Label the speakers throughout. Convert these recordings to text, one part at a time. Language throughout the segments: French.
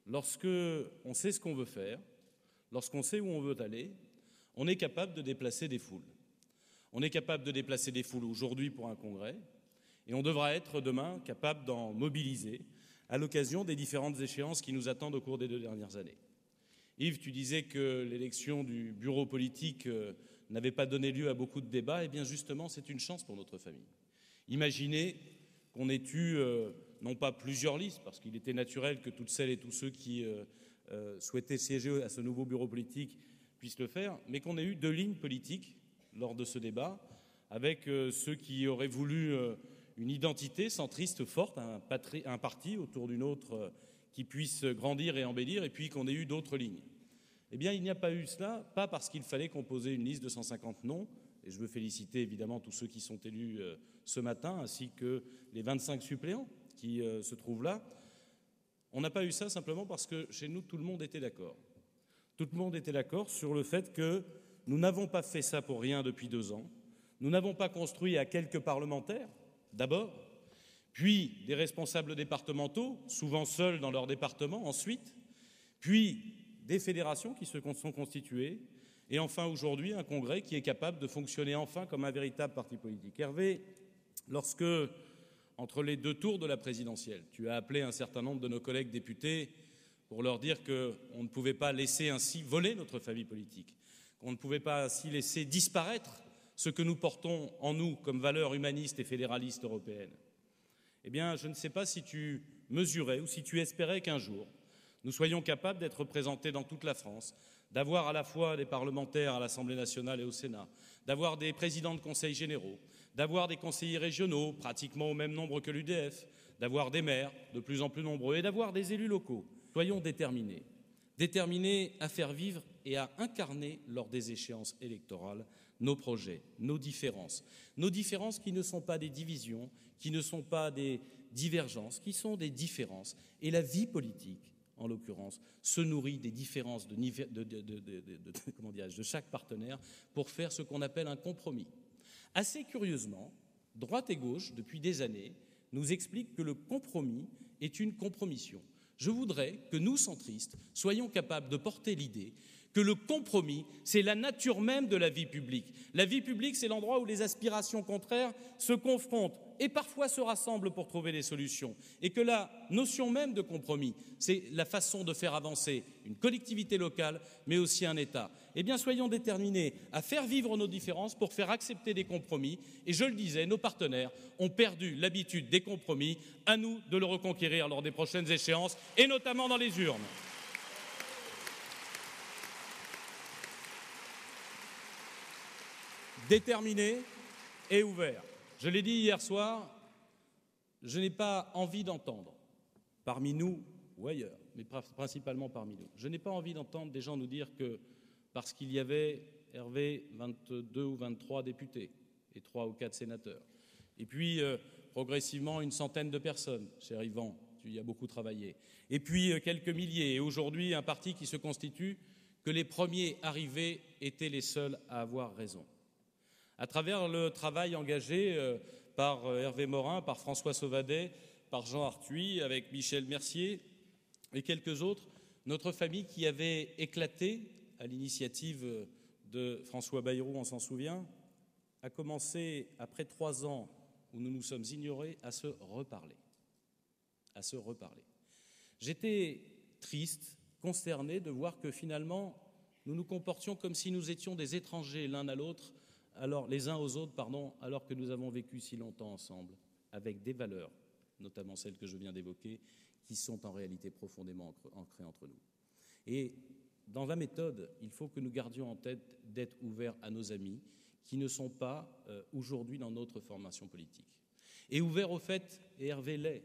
Speaker 1: lorsque on sait ce qu'on veut faire, lorsqu'on sait où on veut aller, on est capable de déplacer des foules. On est capable de déplacer des foules aujourd'hui pour un congrès, et on devra être demain capable d'en mobiliser à l'occasion des différentes échéances qui nous attendent au cours des 2 dernières années. Yves, tu disais que l'élection du bureau politique n'avait pas donné lieu à beaucoup de débats. Eh bien justement, c'est une chance pour notre famille. Imaginez qu'on ait eu, non pas plusieurs listes, parce qu'il était naturel que toutes celles et tous ceux qui souhaitaient siéger à ce nouveau bureau politique puissent le faire, mais qu'on ait eu 2 lignes politiques lors de ce débat, avec ceux qui auraient voulu une identité centriste forte, un parti autour d'une autre qui puisse grandir et embellir, et puis qu'on ait eu d'autres lignes. Eh bien, il n'y a pas eu cela, pas parce qu'il fallait composer une liste de 150 noms, et je veux féliciter évidemment tous ceux qui sont élus ce matin, ainsi que les 25 suppléants qui se trouvent là. On n'a pas eu ça simplement parce que chez nous, tout le monde était d'accord. Tout le monde était d'accord sur le fait que nous n'avons pas fait ça pour rien depuis 2 ans. Nous n'avons pas construit à quelques parlementaires, d'abord, puis des responsables départementaux, souvent seuls dans leur département, ensuite, puis des fédérations qui se sont constituées, et enfin aujourd'hui un congrès qui est capable de fonctionner enfin comme un véritable parti politique. Hervé, lorsque, entre les 2 tours de la présidentielle, tu as appelé un certain nombre de nos collègues députés pour leur dire qu'on ne pouvait pas laisser ainsi voler notre famille politique, qu'on ne pouvait pas ainsi laisser disparaître ce que nous portons en nous comme valeurs humanistes et fédéralistes européennes. Eh bien, je ne sais pas si tu mesurais ou si tu espérais qu'un jour, nous soyons capables d'être représentés dans toute la France, d'avoir à la fois des parlementaires à l'Assemblée nationale et au Sénat, d'avoir des présidents de conseils généraux, d'avoir des conseillers régionaux, pratiquement au même nombre que l'UDF, d'avoir des maires de plus en plus nombreux et d'avoir des élus locaux. Soyons déterminés à faire vivre et à incarner lors des échéances électorales nos projets, nos différences qui ne sont pas des divisions, qui ne sont pas des divergences, qui sont des différences. Et la vie politique, en l'occurrence, se nourrit des différences de chaque partenaire pour faire ce qu'on appelle un compromis. Assez curieusement, droite et gauche, depuis des années, nous expliquent que le compromis est une compromission. Je voudrais que nous, centristes, soyons capables de porter l'idée que le compromis, c'est la nature même de la vie publique. La vie publique, c'est l'endroit où les aspirations contraires se confrontent et parfois se rassemblent pour trouver des solutions. Et que la notion même de compromis, c'est la façon de faire avancer une collectivité locale, mais aussi un État. Eh bien, soyons déterminés à faire vivre nos différences pour faire accepter des compromis. Et je le disais, nos partenaires ont perdu l'habitude des compromis. À nous de le reconquérir lors des prochaines échéances, et notamment dans les urnes. Déterminé et ouvert. Je l'ai dit hier soir, je n'ai pas envie d'entendre, parmi nous ou ailleurs, mais principalement parmi nous, je n'ai pas envie d'entendre des gens nous dire que parce qu'il y avait, Hervé, 22 ou 23 députés et 3 ou 4 sénateurs, et puis progressivement une centaine de personnes, cher Yvan, tu y as beaucoup travaillé, et puis quelques milliers, et aujourd'hui un parti qui se constitue, que les premiers arrivés étaient les seuls à avoir raison. À travers le travail engagé par Hervé Morin, par François Sauvadet, par Jean Arthuis, avec Michel Mercier et quelques autres, notre famille qui avait éclaté à l'initiative de François Bayrou, on s'en souvient, a commencé, après 3 ans où nous nous sommes ignorés, à se reparler. J'étais triste, consterné de voir que finalement, nous nous comportions comme si nous étions des étrangers l'un à l'autre, les uns aux autres, alors que nous avons vécu si longtemps ensemble, avec des valeurs, notamment celles que je viens d'évoquer, qui sont en réalité profondément ancrées entre nous. Et dans la méthode, il faut que nous gardions en tête d'être ouverts à nos amis qui ne sont pas aujourd'hui dans notre formation politique. Et ouverts au fait, et Hervé l'est,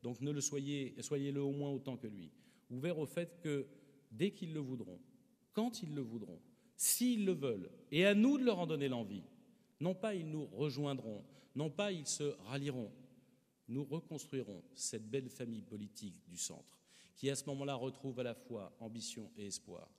Speaker 1: donc ne le soyez-le au moins autant que lui, ouverts au fait que dès qu'ils le voudront, quand ils le voudront, s'ils le veulent, et à nous de leur en donner l'envie, non pas ils nous rejoindront, non pas ils se rallieront, nous reconstruirons cette belle famille politique du centre, qui à ce moment-là retrouve à la fois ambition et espoir,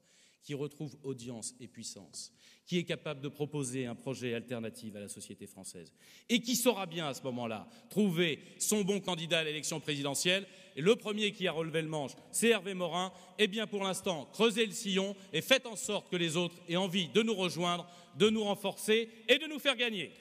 Speaker 1: qui retrouve audience et puissance, qui est capable de proposer un projet alternatif à la société française, et qui saura bien à ce moment-là trouver son bon candidat à l'élection présidentielle, et le premier qui a relevé le manche, c'est Hervé Morin. Eh bien, pour l'instant, creusez le sillon et faites en sorte que les autres aient envie de nous rejoindre, de nous renforcer et de nous faire gagner.